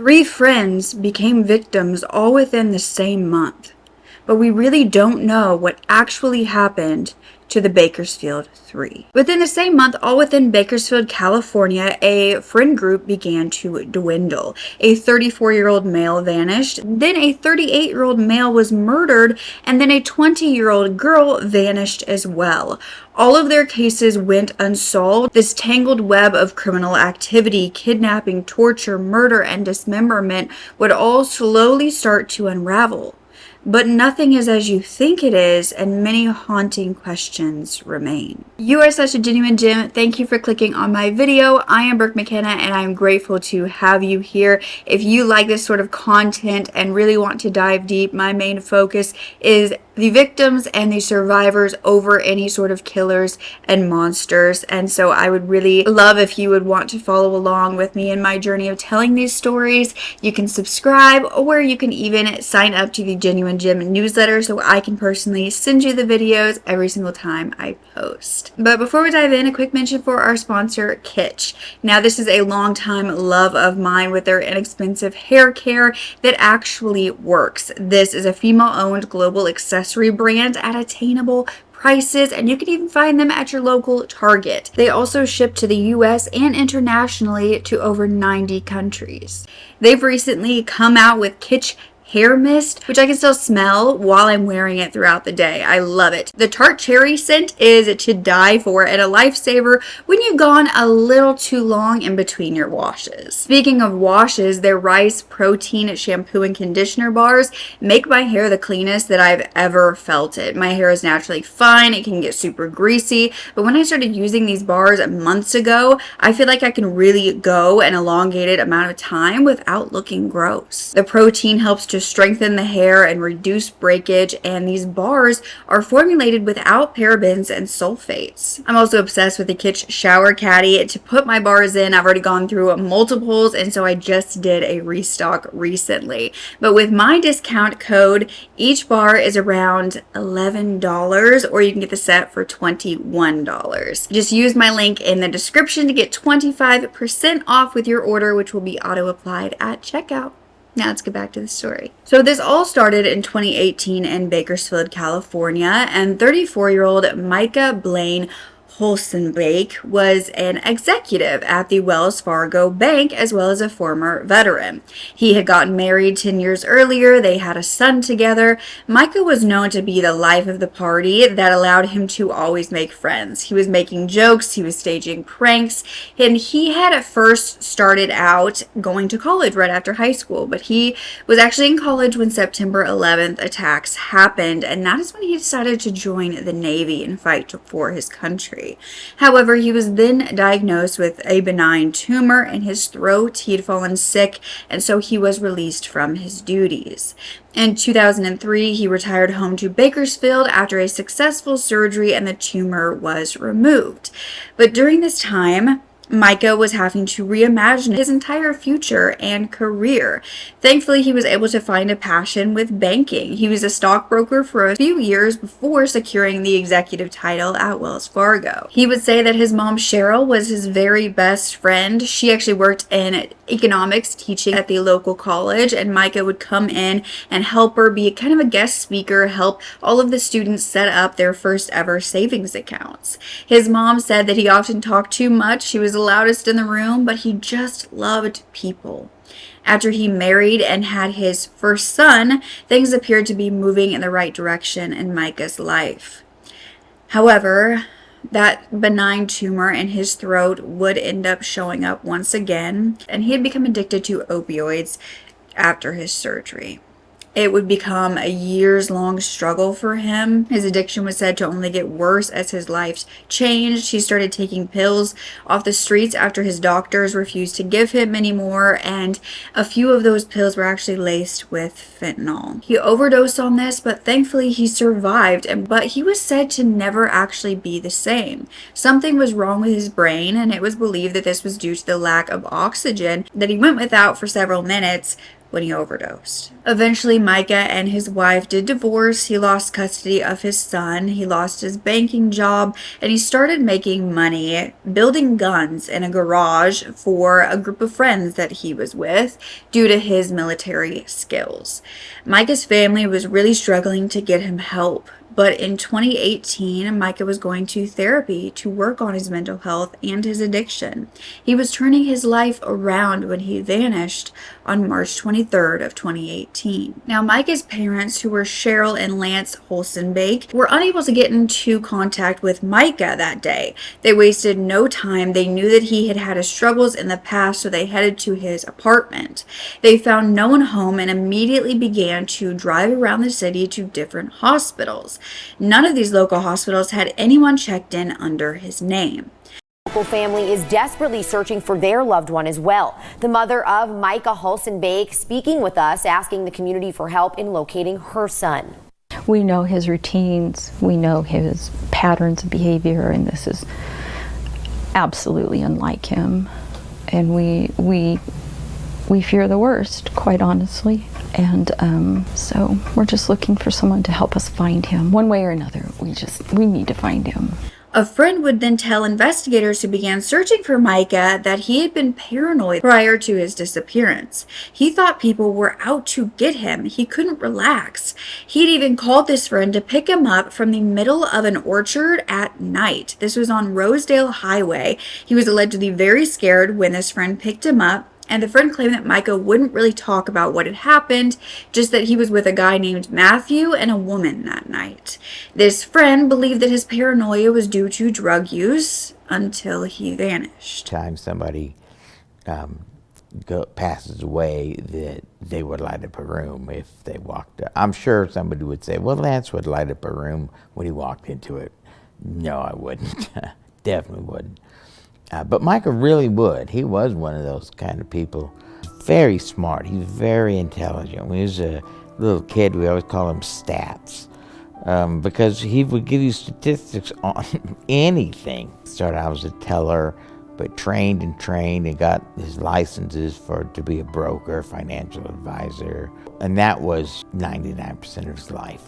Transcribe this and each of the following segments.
3 friends became victims all within the same month, but we really don't know what actually happened to the Bakersfield 3. Within the same month, all within Bakersfield, California, a friend group began to dwindle. A 34-year-old male vanished, then a 38-year-old male was murdered, and then a 20-year-old girl vanished as well. All of their cases went unsolved. This tangled web of criminal activity, kidnapping, torture, murder, and dismemberment would all slowly start to unravel. But nothing is as you think it is, and many haunting questions remain. You are such a genuine gem. Thank you for clicking on my video. I am Brooke Makenna, and I'm grateful to have you here. If you like this sort of content and really want to dive deep, my main focus is the victims and the survivors over any sort of killers and monsters. And so I would really love if you would want to follow along with me in my journey of telling these stories. You can subscribe, or you can even sign up to the Genuine Gem newsletter so I can personally send you the videos every single time I post. But before we dive in, a quick mention for our sponsor, Kitsch. Now, this is a long-time love of mine with their inexpensive hair care that actually works. This is a female-owned global accessory brand at attainable prices, and you can even find them at your local Target. They also ship to the US and internationally to over 90 countries. They've recently come out with Kitsch hair mist, which I can still smell while I'm wearing it throughout the day. I love it. The tart cherry scent is to die for and a lifesaver when you've gone a little too long in between your washes. Speaking of washes, their rice protein shampoo and conditioner bars make my hair the cleanest that I've ever felt it. My hair is naturally fine. It can get super greasy, but when I started using these bars months ago, I feel like I can really go an elongated amount of time without looking gross. The protein helps to strengthen the hair and reduce breakage, and these bars are formulated without parabens and sulfates. I'm also obsessed with the Kitsch shower caddy to put my bars in. I've already gone through multiples, and so I just did a restock recently. But with my discount code, each bar is around $11, or you can get the set for $21. Just use my link in the description to get 25% off with your order, which will be auto-applied at checkout. Now let's get back to the story. So this all started in 2018 in Bakersfield, California, and 34-year-old Micah Holsonbake was an executive at the Wells Fargo Bank, as well as a former veteran. He had gotten married 10 years earlier. They had a son together. Micah was known to be the life of the party that allowed him to always make friends. He was making jokes, he was staging pranks, and he had at first started out going to college right after high school, but he was actually in college when September 11th attacks happened, and that is when he decided to join the Navy and fight for his country. However, he was then diagnosed with a benign tumor in his throat. He had fallen sick, and so he was released from his duties. In 2003, he retired home to Bakersfield after a successful surgery, and the tumor was removed. But during this time, Micah was having to reimagine his entire future and career. Thankfully, he was able to find a passion with banking. He was a stockbroker for a few years before securing the executive title at Wells Fargo. He would say that his mom, Cheryl, was his very best friend. She actually worked in economics teaching at the local college, and Micah would come in and help her be kind of a guest speaker, help all of the students set up their first ever savings accounts. His mom said that he often talked too much. He was the loudest in the room, but he just loved people. After he married and had his first son, things appeared to be moving in the right direction in Micah's life. However, that benign tumor in his throat would end up showing up once again, and he had become addicted to opioids after his surgery. It would become a years-long struggle for him. His addiction was said to only get worse as his life changed. He started taking pills off the streets after his doctors refused to give him any more, and a few of those pills were actually laced with fentanyl. He overdosed on this, but thankfully he survived, but he was said to never actually be the same. Something was wrong with his brain, and it was believed that this was due to the lack of oxygen that he went without for several minutes when he overdosed. Eventually, Micah and his wife did divorce. He lost custody of his son, he lost his banking job, and he started making money building guns in a garage for a group of friends that he was with due to his military skills. Micah's family was really struggling to get him help. But in 2018, Micah was going to therapy to work on his mental health and his addiction. He was turning his life around when he vanished on March 23rd of 2018. Now, Micah's parents, who were Cheryl and Lance Holsonbake, were unable to get into contact with Micah that day. They wasted no time. They knew that he had had his struggles in the past, so they headed to his apartment. They found no one home and immediately began to drive around the city to different hospitals. None of these local hospitals had anyone checked in under his name. The local family is desperately searching for their loved one as well. The mother of Micah Holsonbake speaking with us, asking the community for help in locating her son. We know his routines, we know his patterns of behavior, and this is absolutely unlike him. And we fear the worst, quite honestly. And so we're just looking for someone to help us find him. One way or another, we need to find him. A friend would then tell investigators who began searching for Micah that he had been paranoid prior to his disappearance. He thought people were out to get him. He couldn't relax. He'd even called this friend to pick him up from the middle of an orchard at night. This was on Rosedale Highway. He was allegedly very scared when this friend picked him up. And the friend claimed that Micah wouldn't really talk about what had happened, just that he was with a guy named Matthew and a woman that night. This friend believed that his paranoia was due to drug use until he vanished. Time somebody passes away, that they would light up a room if they walked up. I'm sure somebody would say, well, Lance would light up a room when he walked into it. No, I wouldn't. Definitely wouldn't. But Micah really would. He was one of those kind of people. Very smart. He's very intelligent. When he was a little kid, we always call him Stats, because he would give you statistics on anything. Started out as a teller, but trained and got his licenses to be a broker, financial advisor, and that was 99% of his life.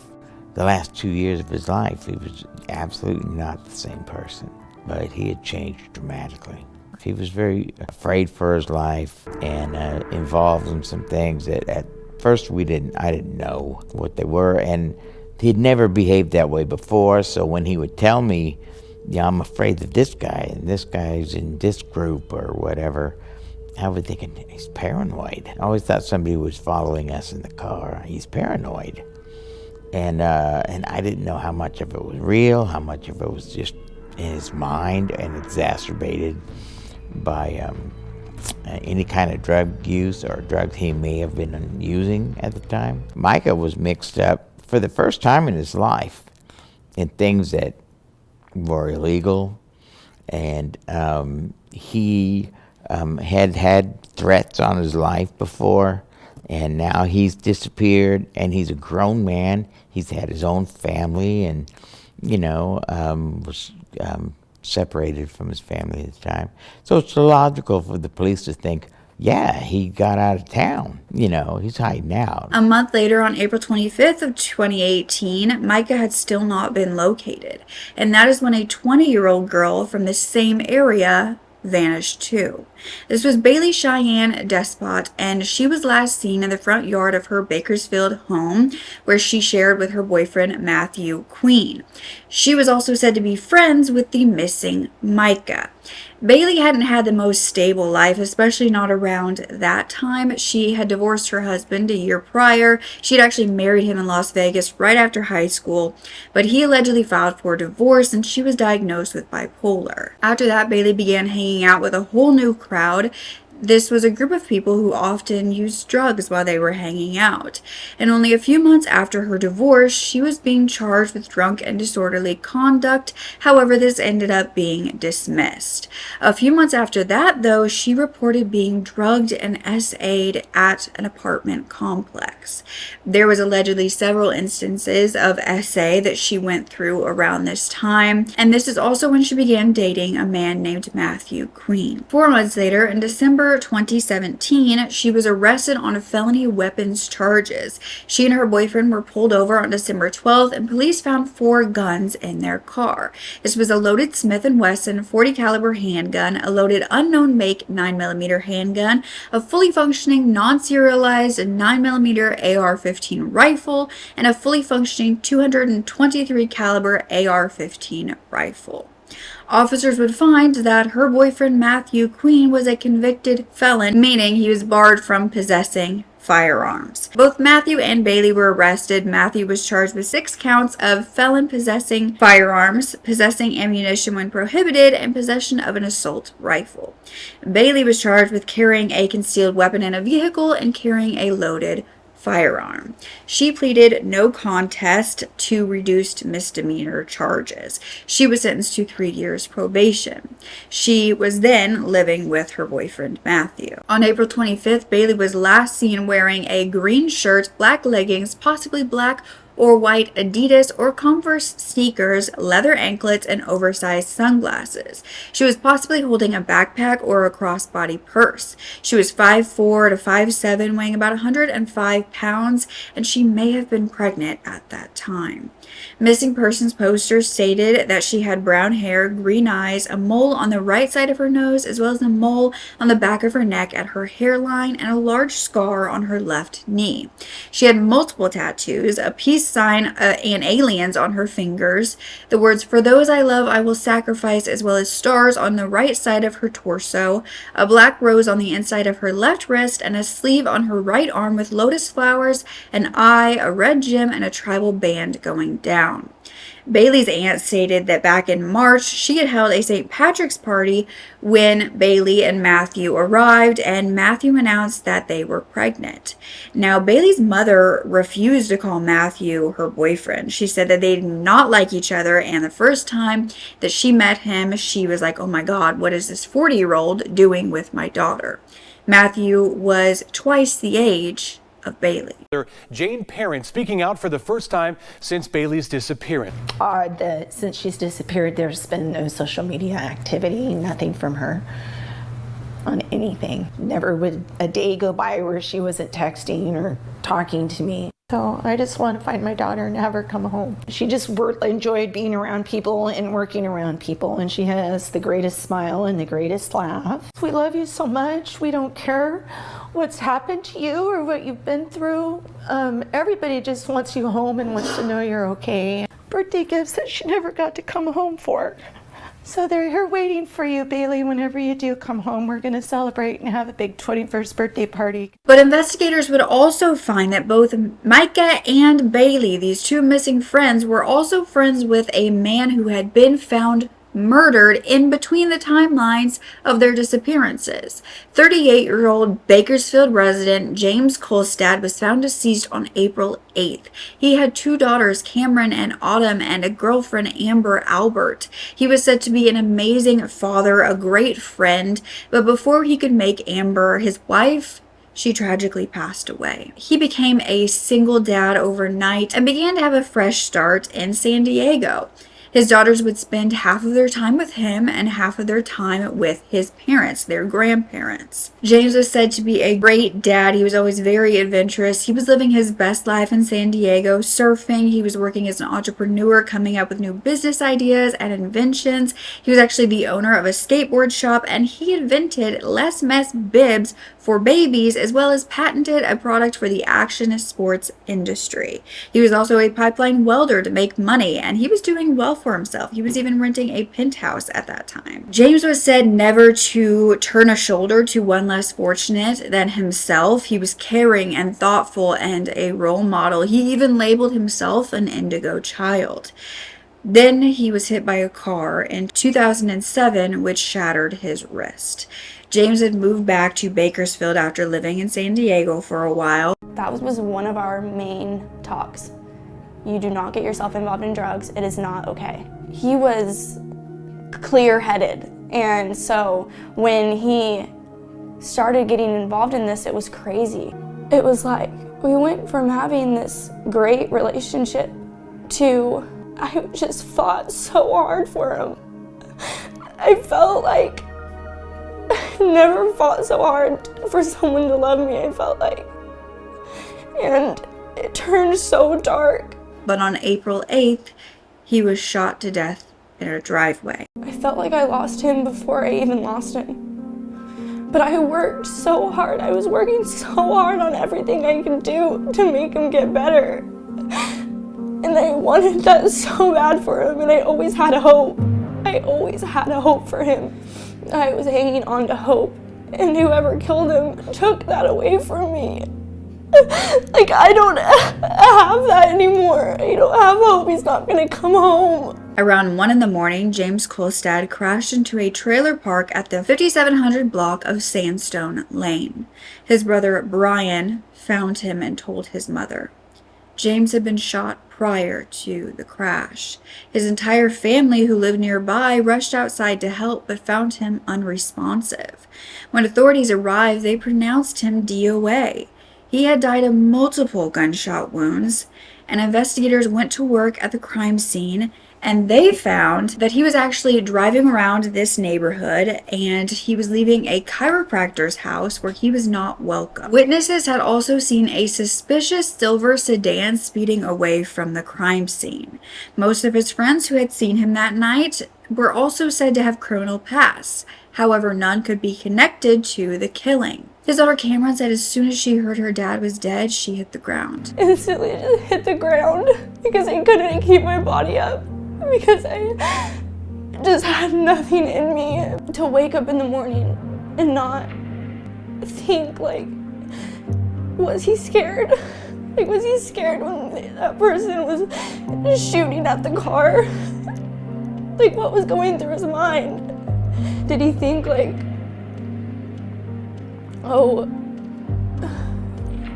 The last 2 years of his life, he was absolutely not the same person. But he had changed dramatically. He was very afraid for his life and involved in some things that at first I didn't know what they were, and he'd never behaved that way before. So when he would tell me, yeah, I'm afraid of this guy, and this guy's in this group or whatever, I was thinking, he's paranoid. I always thought somebody was following us in the car. He's paranoid. And I didn't know how much of it was real, how much of it was just in his mind and exacerbated by any kind of drug use or drugs he may have been using at the time. Micah was mixed up for the first time in his life in things that were illegal, and he had threats on his life before, and now he's disappeared, and he's a grown man. He's had his own family, and was separated from his family at the time. So it's logical for the police to think, yeah, he got out of town. He's hiding out. A month later, on April 25th of 2018, Micah had still not been located. And that is when a 20-year-old girl from the same area vanished too. This was Baylee Despot, and she was last seen in the front yard of her Bakersfield home, where she shared with her boyfriend Matthew Queen. She was also said to be friends with the missing Micah. Baylee hadn't had the most stable life, especially not around that time. She had divorced her husband a year prior. She had actually married him in Las Vegas right after high school, but he allegedly filed for divorce, and she was diagnosed with bipolar. After that, Baylee began hanging out with a whole new crowd. This was a group of people who often used drugs while they were hanging out. And only a few months after her divorce, she was being charged with drunk and disorderly conduct. However, this ended up being dismissed. A few months after that, though, she reported being drugged and SA'd at an apartment complex. There was allegedly several instances of SA that she went through around this time. And this is also when she began dating a man named Matthew Queen. 4 months later, in December December 2017, she was arrested on felony weapons charges. She and her boyfriend were pulled over on December 12th, and police found 4 guns in their car. This was a loaded Smith & Wesson 40 caliber handgun, a loaded unknown make 9mm handgun, a fully functioning non-serialized 9mm AR-15 rifle, and a fully functioning 223 caliber AR-15 rifle. Officers would find that her boyfriend Matthew Queen was a convicted felon, meaning he was barred from possessing firearms. Both Matthew and Baylee were arrested. Matthew was charged with 6 counts of felon possessing firearms, possessing ammunition when prohibited, and possession of an assault rifle. Baylee was charged with carrying a concealed weapon in a vehicle and carrying a loaded firearm. She pleaded no contest to reduced misdemeanor charges. She was sentenced to 3 years probation. She was then living with her boyfriend Matthew. On April 25th, Baylee was last seen wearing a green shirt, black leggings, possibly black or white Adidas or Converse sneakers, leather anklets, and oversized sunglasses. She was possibly holding a backpack or a crossbody purse. She was 5'4" to 5'7", weighing about 105 pounds, and she may have been pregnant at that time. Missing persons posters stated that she had brown hair, green eyes, a mole on the right side of her nose, as well as a mole on the back of her neck at her hairline, and a large scar on her left knee. She had multiple tattoos, a peace sign and aliens on her fingers, the words "For those I love I will sacrifice," as well as stars on the right side of her torso, a black rose on the inside of her left wrist, and a sleeve on her right arm with lotus flowers, an eye, a red gem, and a tribal band going down. Baylee's aunt stated that back in March, she had held a St. Patrick's party when Baylee and Matthew arrived, and Matthew announced that they were pregnant. Now, Baylee's mother refused to call Matthew her boyfriend. She said that they did not like each other, and the first time that she met him, she was like, "Oh my God, what is this 40-year-old doing with my daughter?" Matthew was twice the age of Baylee. Jane Parent speaking out for the first time since Baylee's disappearance. Since she's disappeared, there's been no social media activity, nothing from her on anything. Never would a day go by where she wasn't texting or talking to me. So I just want to find my daughter and have her come home. She just enjoyed being around people and working around people, and she has the greatest smile and the greatest laugh. We love you so much. We don't care what's happened to you or what you've been through. Everybody just wants you home and wants to know you're okay. Birthday gifts that she never got to come home for. So they're here waiting for you, Baylee. Whenever you do come home, we're going to celebrate and have a big 21st birthday party. But investigators would also find that both Micah and Baylee, these 2 missing friends, were also friends with a man who had been found murdered in between the timelines of their disappearances. 38-year-old Bakersfield resident James Kulstad was found deceased on April 8th. He had 2 daughters, Cameron and Autumn, and a girlfriend, Amber Albert. He was said to be an amazing father, a great friend, but before he could make Amber his wife, she tragically passed away. He became a single dad overnight and began to have a fresh start in San Diego. His daughters would spend half of their time with him and half of their time with his parents, their grandparents. James was said to be a great dad. He was always very adventurous. He was living his best life in San Diego, surfing. He was working as an entrepreneur, coming up with new business ideas and inventions. He was actually the owner of a skateboard shop, and he invented less mess bibs for babies, as well as patented a product for the action sports industry. He was also a pipeline welder to make money, and he was doing well for himself. He was even renting a penthouse at that time. James was said never to turn a shoulder to one less fortunate than himself. He was caring and thoughtful and a role model. He even labeled himself an indigo child. Then he was hit by a car in 2007, which shattered his wrist. James had moved back to Bakersfield after living in San Diego for a while. That was one of our main talks. You do not get yourself involved in drugs. It is not okay. He was clear-headed, and so when he started getting involved in this, it was crazy. It was like we went from having this great relationship to I just fought so hard for him. I felt like never fought so hard for someone to love me, I felt like. And it turned so dark. But on April 8th, he was shot to death in a driveway. I felt like I lost him before I even lost him. But I worked so hard. I was working so hard on everything I could do to make him get better. And I wanted that so bad for him, and I always had a hope. I always had a hope for him. I was hanging on to hope, and whoever killed him took that away from me. Like, I don't have that anymore. I don't have hope. He's not gonna come home. Around 1 in the morning, James Kulstad crashed into a trailer park at the 5700 block of Sandstone Lane. His brother Brian found him and told his mother. James had been shot prior to the crash. His entire family who lived nearby rushed outside to help but found him unresponsive. When authorities arrived, they pronounced him DOA. He had died of multiple gunshot wounds, and investigators went to work at the crime scene, and they found that he was actually driving around this neighborhood and he was leaving a chiropractor's house where he was not welcome. Witnesses had also seen a suspicious silver sedan speeding away from the crime scene. Most of his friends who had seen him that night were also said to have criminal pasts. However, none could be connected to the killing. His daughter Cameron said as soon as she heard her dad was dead, she hit the ground. Instantly just hit the ground because I couldn't keep my body up. Because I just had nothing in me to wake up in the morning and not think, like, was he scared? Like, was he scared when that person was shooting at the car? Like, what was going through his mind? Did he think, like, oh,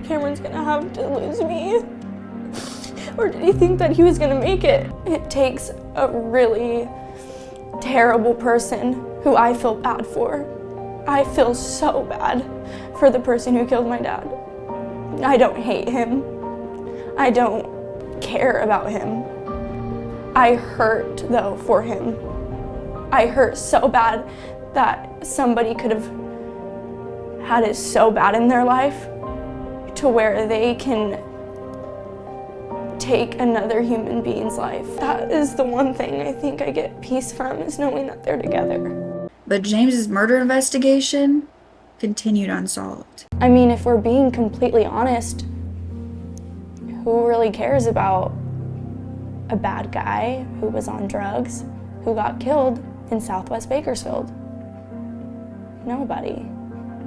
Cameron's gonna have to lose me? Or did he think that he was gonna make it? It takes a really terrible person who I feel bad for. I feel so bad for the person who killed my dad. I don't hate him. I don't care about him. I hurt, though, for him. I hurt so bad that somebody could have had it so bad in their life to where they can take another human being's life. That is the one thing I think I get peace from, is knowing that they're together. But James's murder investigation continued unsolved. I mean, if we're being completely honest, who really cares about a bad guy who was on drugs, who got killed in Southwest Bakersfield? Nobody.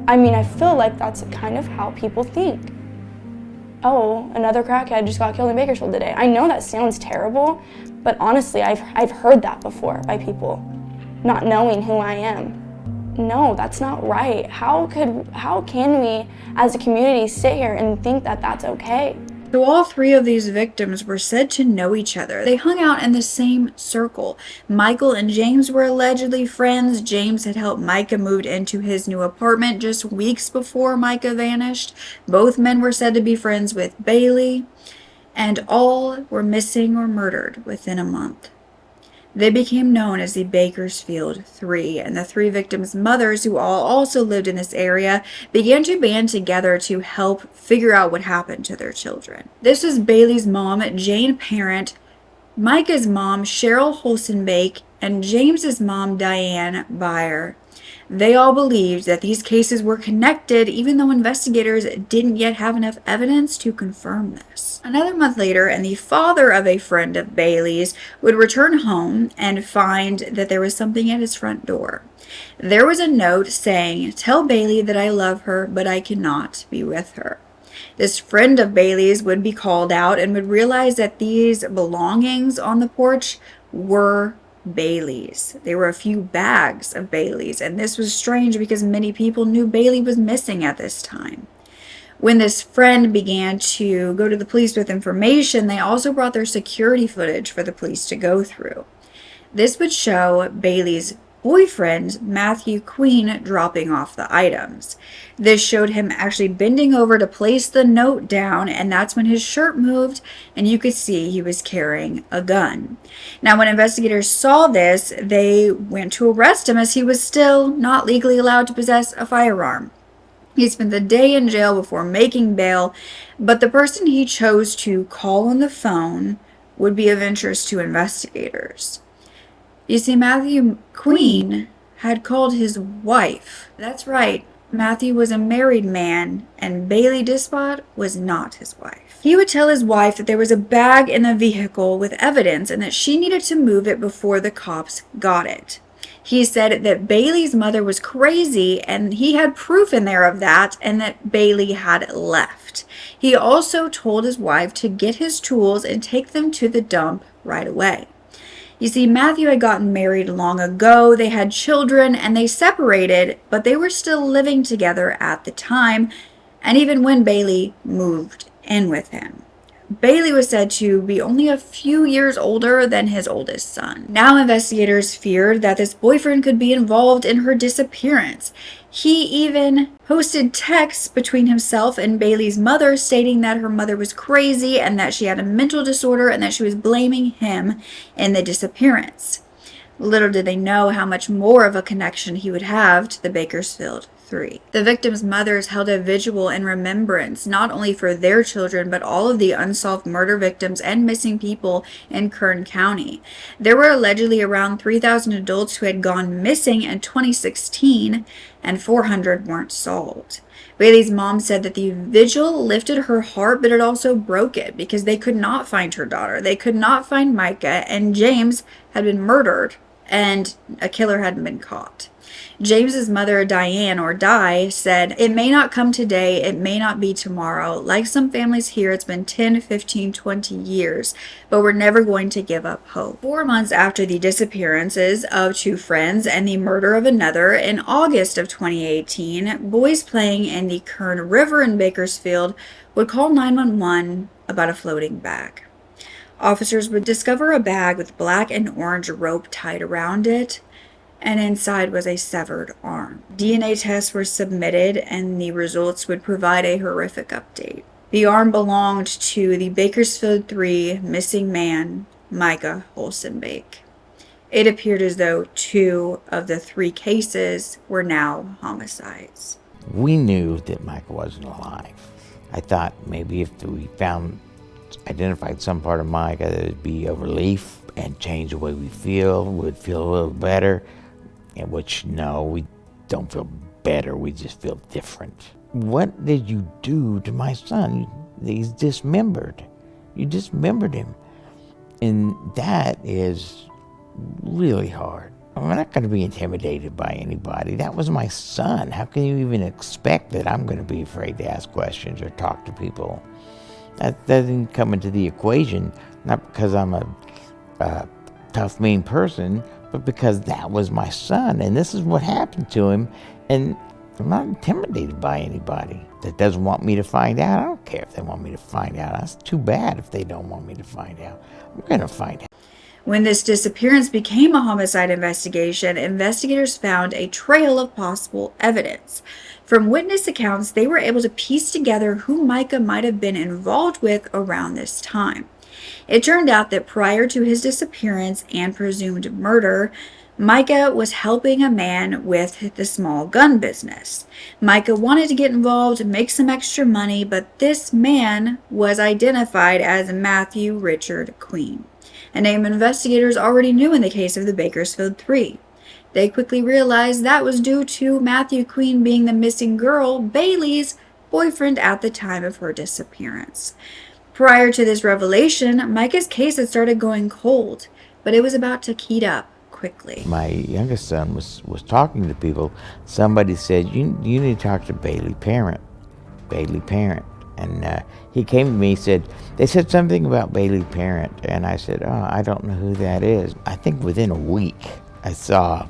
I mean, I feel like that's kind of how people think. Oh, another crackhead just got killed in Bakersfield today. I know that sounds terrible, but honestly, I've heard that before by people, not knowing who I am. No, that's not right. How can we as a community sit here and think that that's okay? So all three of these victims were said to know each other. They hung out in the same circle. Michael and James were allegedly friends. James had helped Micah move into his new apartment just weeks before Micah vanished. Both men were said to be friends with Baylee, and all were missing or murdered within a month. They became known as the Bakersfield Three, and the three victims' mothers, who all also lived in this area, began to band together to help figure out what happened to their children. This was Baylee's mom, Jane Parent, Micah's mom, Cheryl Holsonbake, and James's mom, Diane Byer. They all believed that these cases were connected, even though investigators didn't yet have enough evidence to confirm this. Another month later, and the father of a friend of Baylee's would return home and find that there was something at his front door. There was a note saying, "Tell Baylee that I love her, but I cannot be with her." This friend of Baylee's would be called out and would realize that these belongings on the porch were Baylee's. There were a few bags of Baylee's, and this was strange because many people knew Baylee was missing at this time. When this friend began to go to the police with information, they also brought their security footage for the police to go through. This would show Baylee's boyfriend, Matthew Queen, dropping off the items. This showed him actually bending over to place the note down, and that's when his shirt moved and you could see he was carrying a gun. Now, when investigators saw this, they went to arrest him as he was still not legally allowed to possess a firearm. He spent the day in jail before making bail, but the person he chose to call on the phone would be of interest to investigators. You see, Matthew Queen had called his wife. That's right, Matthew was a married man, and Baylee Despot was not his wife. He would tell his wife that there was a bag in the vehicle with evidence and that she needed to move it before the cops got it. He said that Baylee's mother was crazy, and he had proof in there of that, and that Baylee had left. He also told his wife to get his tools and take them to the dump right away. You see, Matthew had gotten married long ago, they had children, and they separated, but they were still living together at the time, and even when Baylee moved in with him. Baylee was said to be only a few years older than his oldest son. Now investigators feared that this boyfriend could be involved in her disappearance. He even posted texts between himself and Baylee's mother stating that her mother was crazy and that she had a mental disorder and that she was blaming him in the disappearance. Little did they know how much more of a connection he would have to the Bakersfield 3. The victims' mothers held a vigil in remembrance not only for their children but all of the unsolved murder victims and missing people in Kern County. There were allegedly around 3,000 adults who had gone missing in 2016 and 400 weren't solved. Baylee's mom said that the vigil lifted her heart, but it also broke it because they could not find her daughter. They could not find Micah, and James had been murdered and a killer hadn't been caught. James's mother, Diane, or Di, said, "It may not come today, it may not be tomorrow. Like some families here, it's been 10, 15, 20 years, but we're never going to give up hope." 4 months after the disappearances of 2 friends and the murder of another, in August of 2018, boys playing in the Kern River in Bakersfield would call 911 about a floating bag. Officers would discover a bag with black and orange rope tied around it, and inside was a severed arm. DNA tests were submitted, and the results would provide a horrific update. The arm belonged to the Bakersfield 3 missing man, Micah Holsonbake. It appeared as though 2 of the 3 cases were now homicides. We knew that Micah wasn't alive. I thought maybe if we identified some part of Micah, that it'd be a relief and change the way we feel, would feel a little better. In which, no, we don't feel better, we just feel different. What did you do to my son? He's dismembered. You dismembered him. And that is really hard. I'm not going to be intimidated by anybody. That was my son. How can you even expect that I'm going to be afraid to ask questions or talk to people? That doesn't come into the equation, not because I'm a tough, mean person, but because that was my son, and this is what happened to him, and I'm not intimidated by anybody that doesn't want me to find out. I don't care if they want me to find out. That's too bad if they don't want me to find out. I'm going to find out. When this disappearance became a homicide investigation, investigators found a trail of possible evidence. From witness accounts, they were able to piece together who Micah might have been involved with around this time. It turned out that prior to his disappearance and presumed murder, Micah was helping a man with the small gun business. Micah wanted to get involved and make some extra money, but this man was identified as Matthew Richard Queen, a name investigators already knew in the case of the Bakersfield 3. They quickly realized that was due to Matthew Queen being the missing girl, Baylee's boyfriend at the time of her disappearance. Prior to this revelation, Micah's case had started going cold, but it was about to heat up quickly. My youngest son was talking to people. Somebody said, you need to talk to Baylee Parent. And he came to me and said, they said something about Baylee Parent. And I said, oh, I don't know who that is. I think within a week, I saw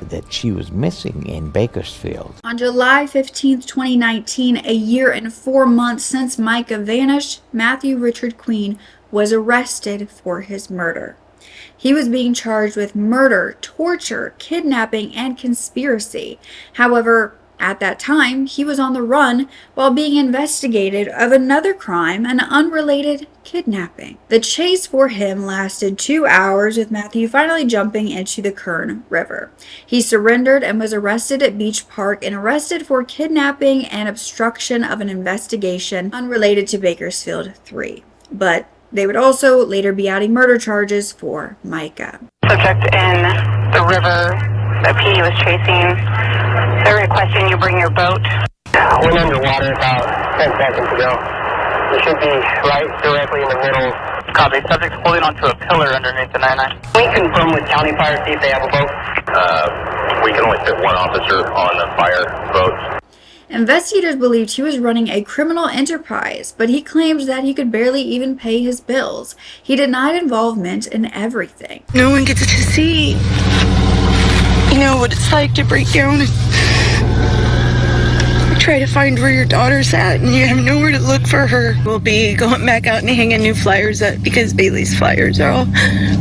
that she was missing in Bakersfield. On July 15, 2019, a year and 4 months since Micah vanished, Matthew Richard Queen was arrested for his murder. He was being charged with murder, torture, kidnapping, and conspiracy. However, at that time, he was on the run while being investigated of another crime, an unrelated kidnapping. The chase for him lasted 2 hours, with Matthew finally jumping into the Kern River. He surrendered and was arrested at Beach Park and arrested for kidnapping and obstruction of an investigation unrelated to Bakersfield 3. But they would also later be adding murder charges for Micah. Subject in the river that P was chasing. They're requesting you bring your boat. Went underwater about 10 seconds ago. You should be right directly in the middle. Copy. Subject's holding onto a pillar underneath the 99. We confirm with County Fire, see if they have a boat. We can only fit one officer on the fire boat. Investigators believed he was running a criminal enterprise, but he claimed that he could barely even pay his bills. He denied involvement in everything. No one gets to see, what it's like to break down and try to find where your daughter's at, and you have nowhere to look for her. We'll be going back out and hanging new flyers up because Baylee's flyers are all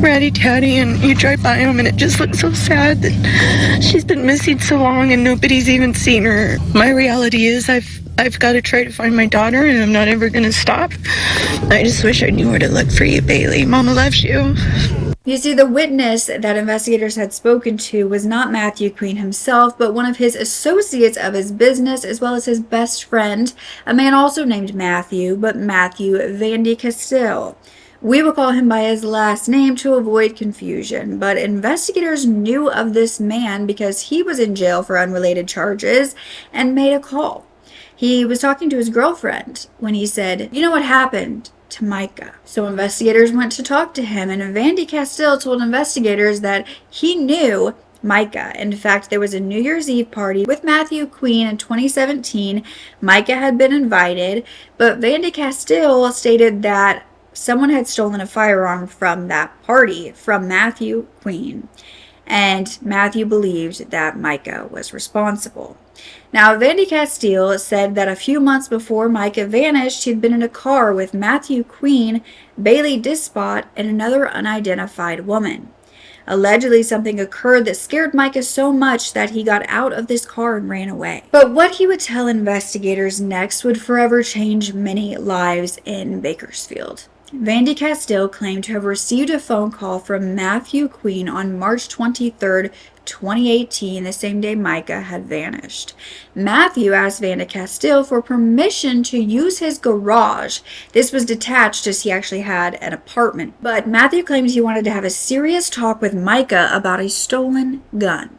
ratty-tatty, and you drive by them and it just looks so sad that she's been missing so long and nobody's even seen her. My reality is I've got to try to find my daughter, and I'm not ever going to stop. I just wish I knew where to look for you, Baylee. Mama loves you. You see, the witness that investigators had spoken to was not Matthew Queen himself, but one of his associates of his business, as well as his best friend, a man also named Matthew, but Matthew Vandy Castile. We will call him by his last name to avoid confusion, but investigators knew of this man because he was in jail for unrelated charges and made a call. He was talking to his girlfriend when he said, "You know what happened to Micah?" So investigators went to talk to him, and Vandy Castile told investigators that he knew Micah. In fact, there was a New Year's Eve party with Matthew Queen in 2017. Micah had been invited, but Vandy Castile stated that someone had stolen a firearm from that party from Matthew Queen, and Matthew believed that Micah was responsible. Now, Vandy Castile said that a few months before Micah vanished, he'd been in a car with Matthew Queen, Baylee Despot, and another unidentified woman. Allegedly, something occurred that scared Micah so much that he got out of this car and ran away. But what he would tell investigators next would forever change many lives in Bakersfield. Vandy Castile claimed to have received a phone call from Matthew Queen on March 23rd, 2018, the same day Micah had vanished. Matthew asked Vandy Castile for permission to use his garage. This was detached as he actually had an apartment. But Matthew claimed he wanted to have a serious talk with Micah about a stolen gun.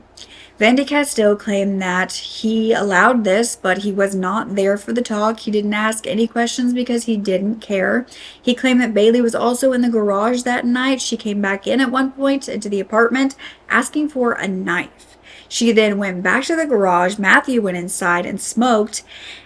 Vandy Castile claimed that he allowed this, but he was not there for the talk. He didn't ask any questions because he didn't care. He claimed that Baylee was also in the garage that night. She came back in at one point into the apartment asking for a knife. She then went back to the garage. Matthew went inside and smoked.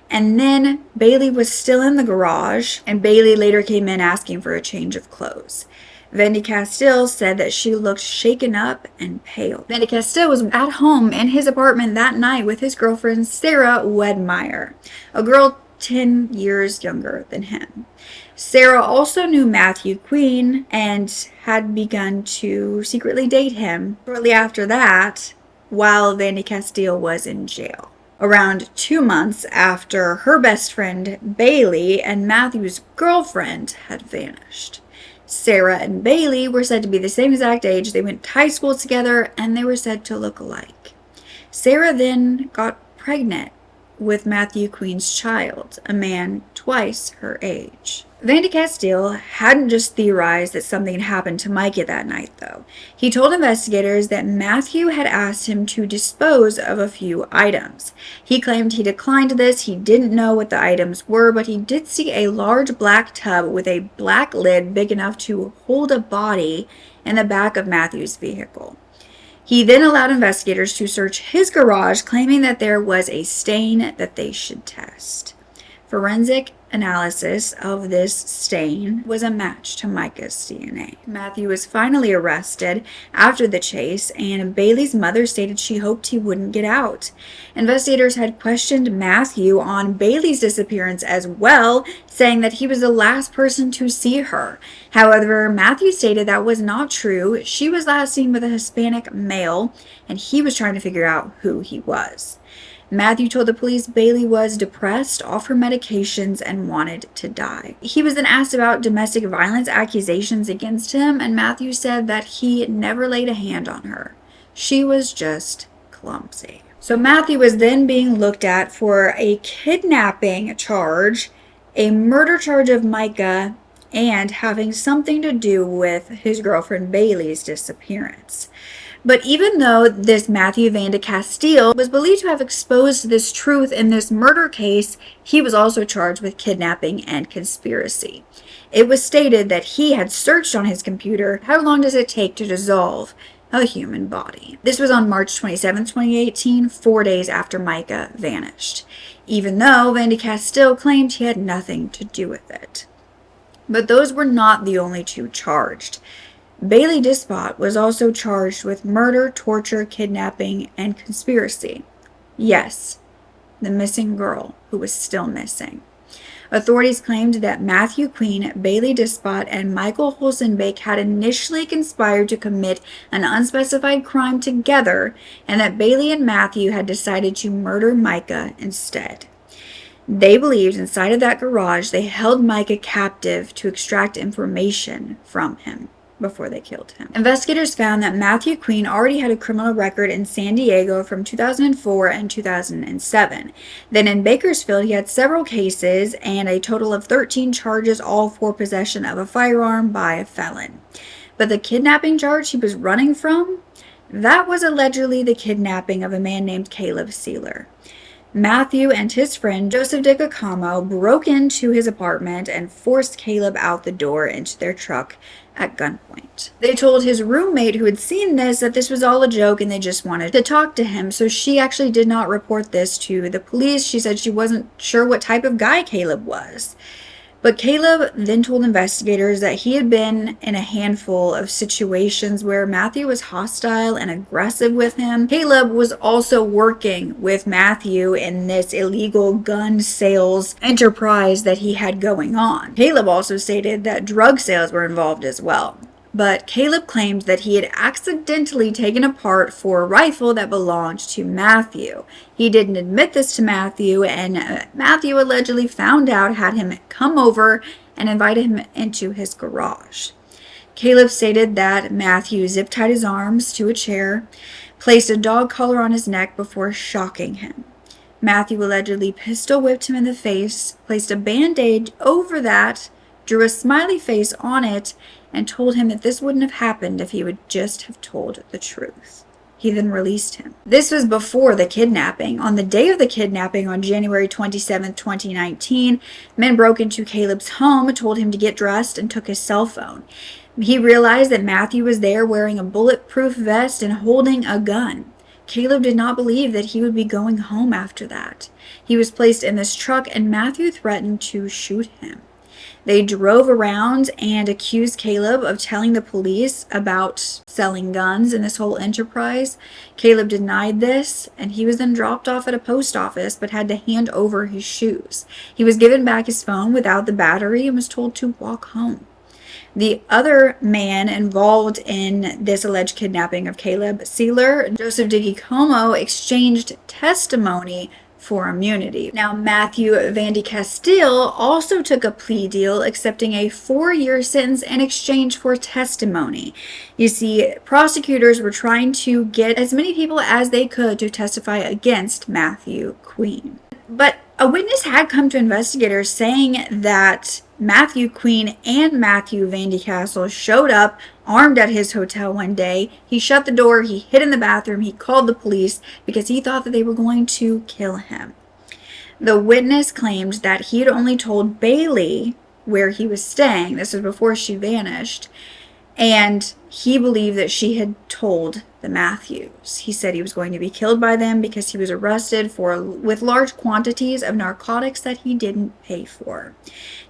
And then Baylee was still in the garage, and Baylee later came in asking for a change of clothes. Vandy Castile said that she looked shaken up and pale. Vandy Castile was at home in his apartment that night with his girlfriend, Sarah Wedmeyer, a girl 10 years younger than him. Sarah also knew Matthew Queen and had begun to secretly date him shortly after that while Vandy Castile was in jail. Around 2 months after her best friend, Baylee, and Matthew's girlfriend had vanished. Sarah and Baylee were said to be the same exact age. They went to high school together, and they were said to look alike. Sarah then got pregnant with Matthew Queen's child, a man twice her age. Vandy Castile hadn't just theorized that something had happened to Micah that night, though. He told investigators that Matthew had asked him to dispose of a few items. He claimed he declined this. He didn't know what the items were, but he did see a large black tub with a black lid big enough to hold a body in the back of Matthew's vehicle. He then allowed investigators to search his garage, claiming that there was a stain that they should test. Forensic analysis of this stain was a match to Micah's DNA. Matthew was finally arrested after the chase, and Baylee's mother stated she hoped he wouldn't get out. Investigators had questioned Matthew on Baylee's disappearance as well, saying that he was the last person to see her. However, Matthew stated that was not true. She was last seen with a Hispanic male, and he was trying to figure out who he was. Matthew told the police Baylee was depressed, off her medications, and wanted to die. He was then asked about domestic violence accusations against him, and Matthew said that he never laid a hand on her. She was just clumsy. So Matthew was then being looked at for a kidnapping charge, a murder charge of Micah, and having something to do with his girlfriend Baylee's disappearance. But even though this Matthew Van de Castile was believed to have exposed this truth in this murder case, he was also charged with kidnapping and conspiracy. It was stated that he had searched on his computer, how long does it take to dissolve a human body? This was on March 27, 2018, 4 days after Micah vanished, even though Van de Castile claimed he had nothing to do with it. But those were not the only two charged. Baylee Despot was also charged with murder, torture, kidnapping, and conspiracy. Yes, the missing girl who was still missing. Authorities claimed that Matthew Queen, Baylee Despot, and Micah Holsonbake had initially conspired to commit an unspecified crime together, and that Baylee and Matthew had decided to murder Micah instead. They believed inside of that garage they held Micah captive to extract information from him before they killed him. Investigators found that Matthew Queen already had a criminal record in San Diego from 2004 and 2007. Then in Bakersfield, he had several cases and a total of 13 charges, all for possession of a firearm by a felon. But the kidnapping charge he was running from, that was allegedly the kidnapping of a man named Caleb Sealer. Matthew and his friend Joseph DeCacamo broke into his apartment and forced Caleb out the door into their truck at gunpoint. They told his roommate who had seen this that this was all a joke and they just wanted to talk to him, so she actually did not report this to the police. She said she wasn't sure what type of guy Caleb was. But Caleb then told investigators that he had been in a handful of situations where Matthew was hostile and aggressive with him. Caleb was also working with Matthew in this illegal gun sales enterprise that he had going on. Caleb also stated that drug sales were involved as well. But Caleb claimed that he had accidentally taken a part for a rifle that belonged to Matthew. He didn't admit this to Matthew, and Matthew allegedly found out, had him come over, and invited him into his garage. Caleb stated that Matthew zip-tied his arms to a chair, placed a dog collar on his neck before shocking him. Matthew allegedly pistol whipped him in the face, placed a band-aid over that, drew a smiley face on it, and told him that this wouldn't have happened if he would just have told the truth. He then released him. This was before the kidnapping. On the day of the kidnapping, on January 27, 2019, men broke into Caleb's home, told him to get dressed, and took his cell phone. He realized that Matthew was there wearing a bulletproof vest and holding a gun. Caleb did not believe that he would be going home after that. He was placed in this truck, and Matthew threatened to shoot him. They drove around and accused Caleb of telling the police about selling guns in this whole enterprise. Caleb denied this, and he was then dropped off at a post office but had to hand over his shoes. He was given back his phone without the battery and was told to walk home. The other man involved in this alleged kidnapping of Caleb Sealer, Joseph DeCacamo, exchanged testimony for immunity. Now, Matthew Van de Castile also took a plea deal, accepting a 4-year sentence in exchange for testimony. You see, prosecutors were trying to get as many people as they could to testify against Matthew Queen. But a witness had come to investigators saying that Matthew Queen and Matthew Van de Castile showed up armed at his hotel one day. He shut the door, he hid in the bathroom, he called the police because he thought that they were going to kill him. The witness claimed that he had only told Baylee where he was staying. This was before she vanished. And he believed that she had told the Matthews. He said he was going to be killed by them because he was arrested with large quantities of narcotics that he didn't pay for.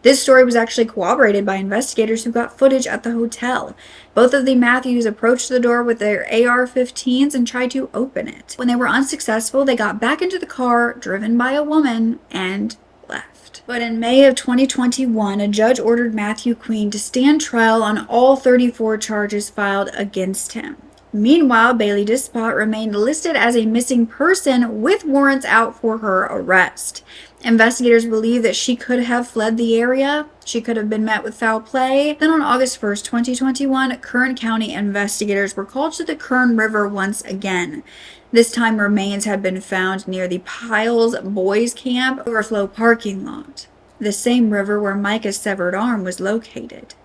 This story was actually corroborated by investigators who got footage at the hotel. Both of the Matthews approached the door with their AR-15s and tried to open it. When they were unsuccessful, they got back into the car, driven by a woman, and left. But in May of 2021, a judge ordered Matthew Queen to stand trial on all 34 charges filed against him. Meanwhile, Baylee Despot remained listed as a missing person with warrants out for her arrest. Investigators believe that she could have fled the area. She could have been met with foul play. Then on August 1st, 2021, Kern County investigators were called to the Kern River once again. This time, remains had been found near the Piles Boys Camp overflow parking lot, the same river where Micah's severed arm was located.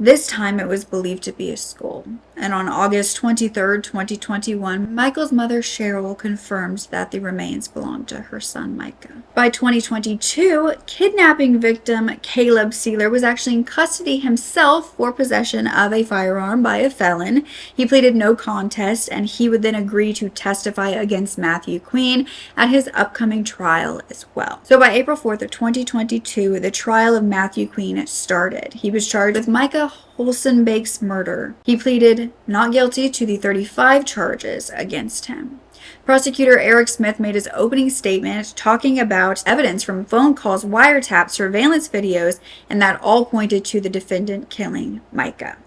This time, it was believed to be a skull. And on August 23rd, 2021, Michael's mother, Cheryl, confirmed that the remains belonged to her son, Micah. By 2022, kidnapping victim Caleb Sealer was actually in custody himself for possession of a firearm by a felon. He pleaded no contest, and he would then agree to testify against Matthew Queen at his upcoming trial as well. So by April 4th of 2022, the trial of Matthew Queen started. He was charged with Micah Holsonbake's murder. He pleaded not guilty to the 35 charges against him. Prosecutor Eric Smith made his opening statement talking about evidence from phone calls, wiretap, surveillance videos, and that all pointed to the defendant killing Micah.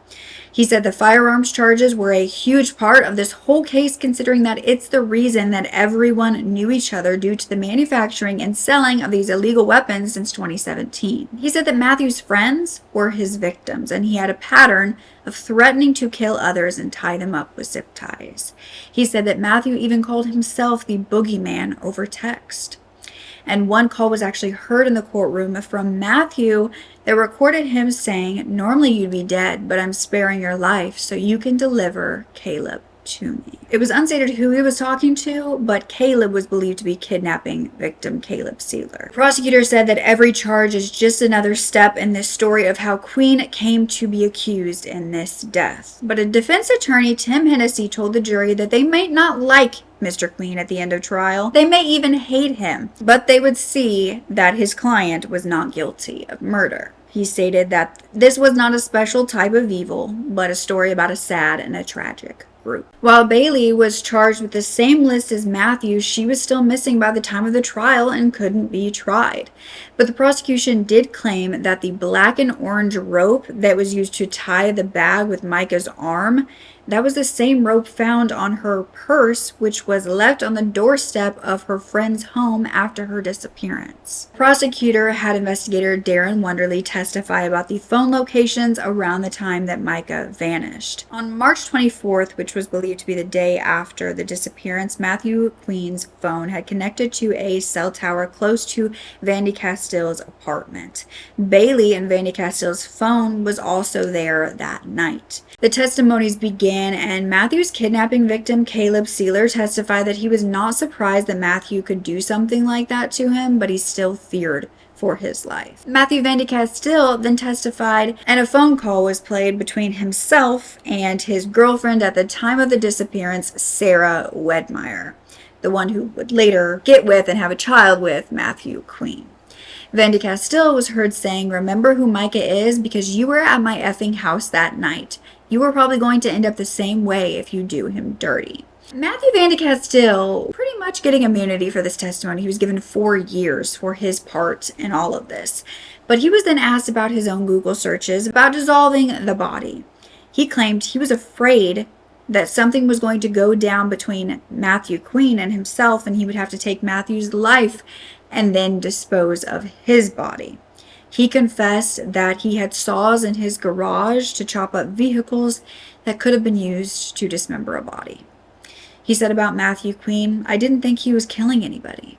He said the firearms charges were a huge part of this whole case, considering that it's the reason that everyone knew each other due to the manufacturing and selling of these illegal weapons since 2017. He said that Matthew's friends were his victims, and he had a pattern of threatening to kill others and tie them up with zip ties. He said that Matthew even called himself the boogeyman over text. And one call was actually heard in the courtroom from Matthew that recorded him saying, "Normally you'd be dead, but I'm sparing your life so you can deliver Caleb to me." It was unstated who he was talking to, but Caleb was believed to be kidnapping victim Caleb Sealer. The prosecutor said that every charge is just another step in this story of how Queen came to be accused in this death. But a defense attorney, Tim Hennessy, told the jury that they might not like Mr. Queen at the end of trial. They may even hate him, but they would see that his client was not guilty of murder. He stated that this was not a special type of evil, but a story about a sad and a tragic group. While Baylee was charged with the same list as Matthew, she was still missing by the time of the trial and couldn't be tried. But the prosecution did claim that the black and orange rope that was used to tie the bag with Micah's arm, that was the same rope found on her purse, which was left on the doorstep of her friend's home after her disappearance. The prosecutor had investigator Darren Wonderly testify about the phone locations around the time that Micah vanished. On March 24th, which was believed to be the day after the disappearance, Matthew Queen's phone had connected to a cell tower close to Vandy Castille's apartment. Baylee and Vandy Castille's phone was also there that night. The testimonies began, and Matthew's kidnapping victim, Caleb Sealer, testified that he was not surprised that Matthew could do something like that to him, but he still feared for his life. Matthew Vandy Castille then testified, and a phone call was played between himself and his girlfriend at the time of the disappearance, Sarah Wedmeyer, the one who would later get with and have a child with Matthew Queen. Vandy Castille was heard saying, "Remember who Micah is, because you were at my effing house that night. You were probably going to end up the same way if you do him dirty." Matthew Vandy Castille pretty much getting immunity for this testimony. He was given 4 years for his part in all of this. But he was then asked about his own Google searches about dissolving the body. He claimed he was afraid that something was going to go down between Matthew Queen and himself, and he would have to take Matthew's life and then dispose of his body. He confessed that he had saws in his garage to chop up vehicles that could have been used to dismember a body. He said about Matthew Queen, "I didn't think he was killing anybody."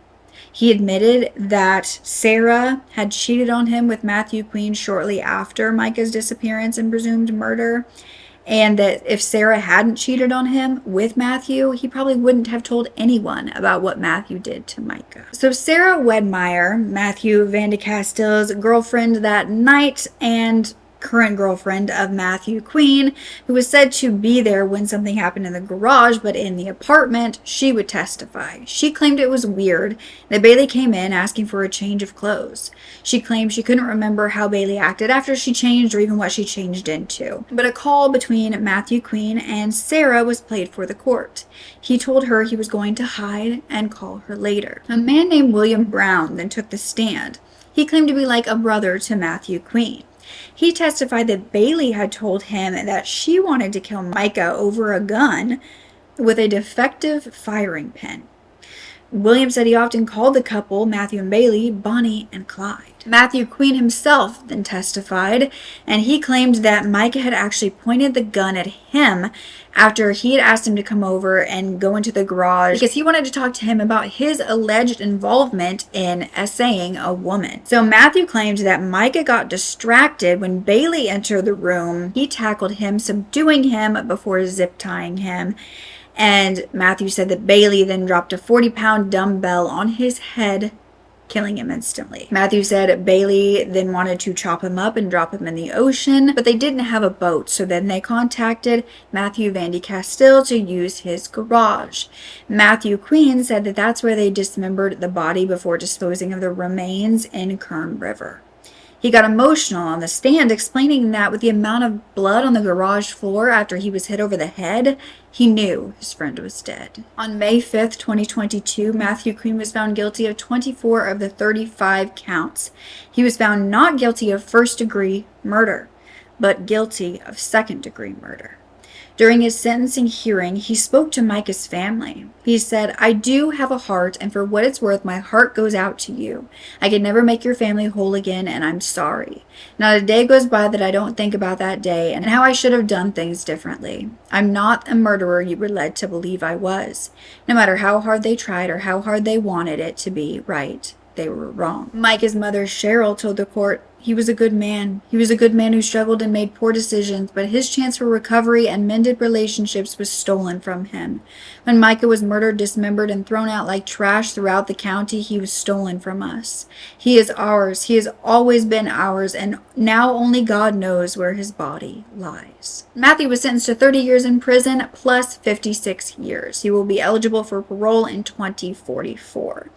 He admitted that Sarah had cheated on him with Matthew Queen shortly after Micah's disappearance and presumed murder, and that if Sarah hadn't cheated on him with Matthew, he probably wouldn't have told anyone about what Matthew did to Micah. So Sarah Wedmeyer, Matthew Vandy Castille's girlfriend that night, and current girlfriend of Matthew Queen, who was said to be there when something happened in the garage, but in the apartment, she would testify. She claimed it was weird that Baylee came in asking for a change of clothes. She claimed she couldn't remember how Baylee acted after she changed or even what she changed into. But a call between Matthew Queen and Sarah was played for the court. He told her he was going to hide and call her later. A man named William Brown then took the stand. He claimed to be like a brother to Matthew Queen. He testified that Baylee had told him that she wanted to kill Micah over a gun with a defective firing pin. William said he often called the couple, Matthew and Baylee, Bonnie and Clyde. Matthew Queen himself then testified, and he claimed that Micah had actually pointed the gun at him after he had asked him to come over and go into the garage because he wanted to talk to him about his alleged involvement in essaying a woman. So Matthew claimed that Micah got distracted when Baylee entered the room. He tackled him, subduing him before zip tying him. And Matthew said that Baylee then dropped a 40-pound dumbbell on his head, killing him instantly. Matthew said Baylee then wanted to chop him up and drop him in the ocean, but they didn't have a boat, so then they contacted Matthew Vandy Castile to use his garage. Matthew Queen said that that's where they dismembered the body before disposing of the remains in Kern River. He got emotional on the stand, explaining that with the amount of blood on the garage floor after he was hit over the head, he knew his friend was dead. On May 5th, 2022, Matthew Queen was found guilty of 24 of the 35 counts. He was found not guilty of first-degree murder, but guilty of second-degree murder. During his sentencing hearing, he spoke to Micah's family. He said, "I do have a heart, and for what it's worth, my heart goes out to you. I can never make your family whole again, and I'm sorry. Not a day goes by that I don't think about that day and how I should have done things differently. I'm not a murderer you were led to believe I was. No matter how hard they tried or how hard they wanted it to be right, they were wrong." Micah's mother, Cheryl, told the court, "He was a good man. He was a good man who struggled and made poor decisions, but his chance for recovery and mended relationships was stolen from him. When Micah was murdered, dismembered, and thrown out like trash throughout the county, he was stolen from us. He is ours. He has always been ours, and now only God knows where his body lies." Matthew was sentenced to 30 years in prison plus 56 years. He will be eligible for parole in 2044.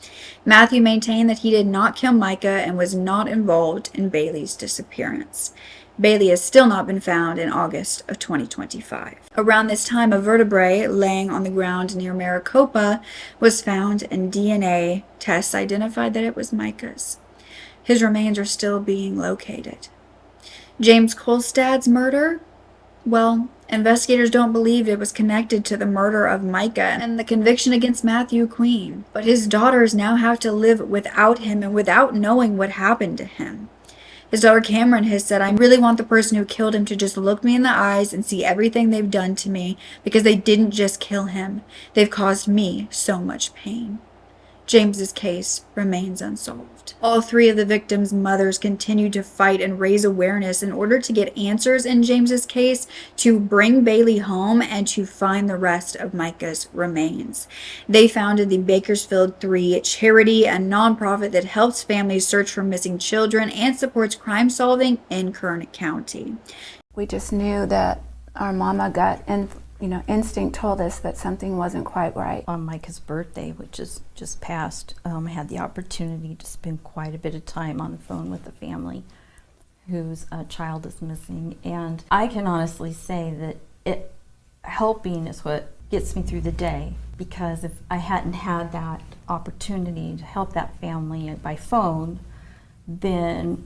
Matthew maintained that he did not kill Micah and was not involved in Baylee's disappearance. Baylee has still not been found in August of 2025. Around this time, a vertebrae laying on the ground near Maricopa was found, and DNA tests identified that it was Micah's. His remains are still being located. James Kulstad's murder? Well, investigators don't believe it was connected to the murder of Micah and the conviction against Matthew Queen. But his daughters now have to live without him and without knowing what happened to him. His daughter Cameron has said, "I really want the person who killed him to just look me in the eyes and see everything they've done to me, because they didn't just kill him. They've caused me so much pain." James's case remains unsolved. All three of the victims' mothers continue to fight and raise awareness in order to get answers in James's case, to bring Baylee home, and to find the rest of Micah's remains. They founded the Bakersfield 3 charity, a nonprofit that helps families search for missing children and supports crime solving in Kern County. We just knew that our mama gut and instinct told us that something wasn't quite right. On Micah's birthday, which is just passed, I had the opportunity to spend quite a bit of time on the phone with the family whose child is missing. And I can honestly say that helping is what gets me through the day, because if I hadn't had that opportunity to help that family by phone, then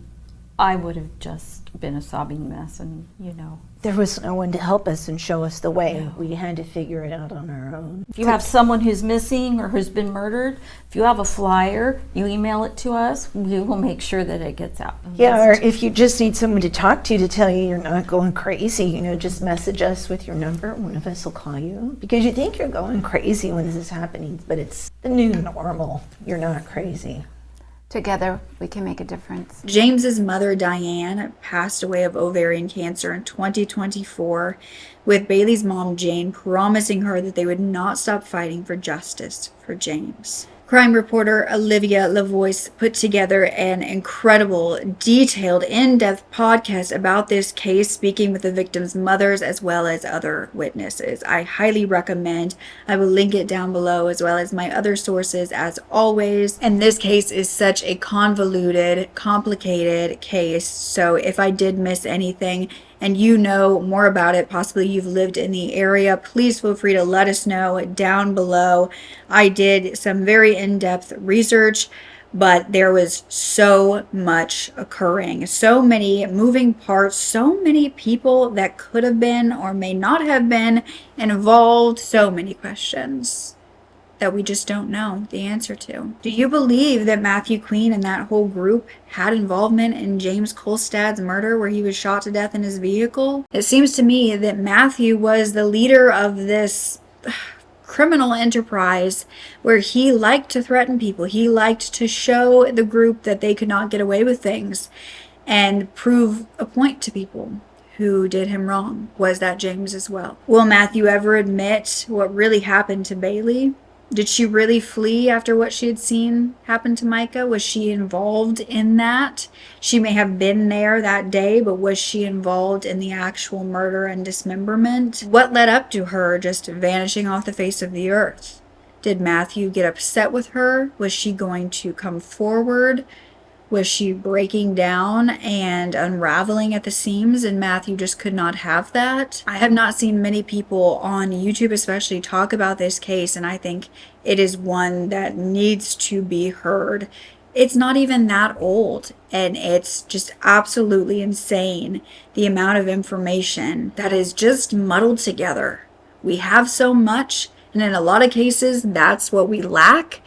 I would have just been a sobbing mess, and There was no one to help us and show us the way. No. We had to figure it out on our own. If you have someone who's missing or who's been murdered, if you have a flyer, you email it to us, we will make sure that it gets out. Yeah, or if you just need someone to talk to tell you you're not going crazy, just message us with your number. One of us will call you, because you think you're going crazy when this is happening, but it's the new normal. You're not crazy. Together, we can make a difference. James's mother, Diane, passed away of ovarian cancer in 2024, with Baylee's mom, Jane, promising her that they would not stop fighting for justice for James. Crime reporter Olivia Lavoie put together an incredible, detailed, in-depth podcast about this case, speaking with the victims' mothers as well as other witnesses. I highly recommend. I will link it down below as well as my other sources as always. And this case is such a convoluted, complicated case. So if I did miss anything and you know more about it, possibly you've lived in the area, please feel free to let us know down below. I did some very in-depth research, but there was so much occurring, so many moving parts, so many people that could have been or may not have been involved, so many questions that we just don't know the answer to. Do you believe that Matthew Queen and that whole group had involvement in James Kulstad's murder where he was shot to death in his vehicle? It seems to me that Matthew was the leader of this criminal enterprise where he liked to threaten people. He liked to show the group that they could not get away with things and prove a point to people who did him wrong. Was that James as well? Will Matthew ever admit what really happened to Baylee? Did she really flee after what she had seen happen to Micah? Was she involved in that? She may have been there that day, but was she involved in the actual murder and dismemberment? What led up to her just vanishing off the face of the earth? Did Matthew get upset with her? Was she going to come forward? Was she breaking down and unraveling at the seams and Matthew just could not have that? I have not seen many people on YouTube especially talk about this case, and I think it is one that needs to be heard. It's not even that old, and it's just absolutely insane the amount of information that is just muddled together. We have so much, and in a lot of cases that's what we lack.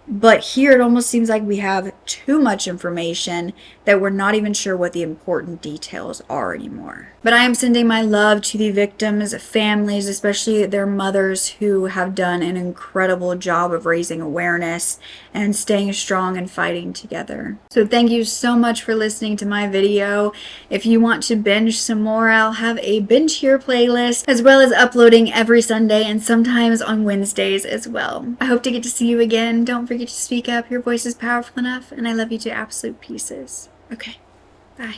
But here it almost seems like we have too much information that we're not even sure what the important details are anymore. But I am sending my love to the victims' families, especially their mothers who have done an incredible job of raising awareness and staying strong and fighting together. So thank you so much for listening to my video. If you want to binge some more, I'll have a binge here playlist as well as uploading every Sunday and sometimes on Wednesdays as well. I hope to get to see you again. Don't forget to speak up. Your voice is powerful enough, and I love you to absolute pieces. Okay, bye.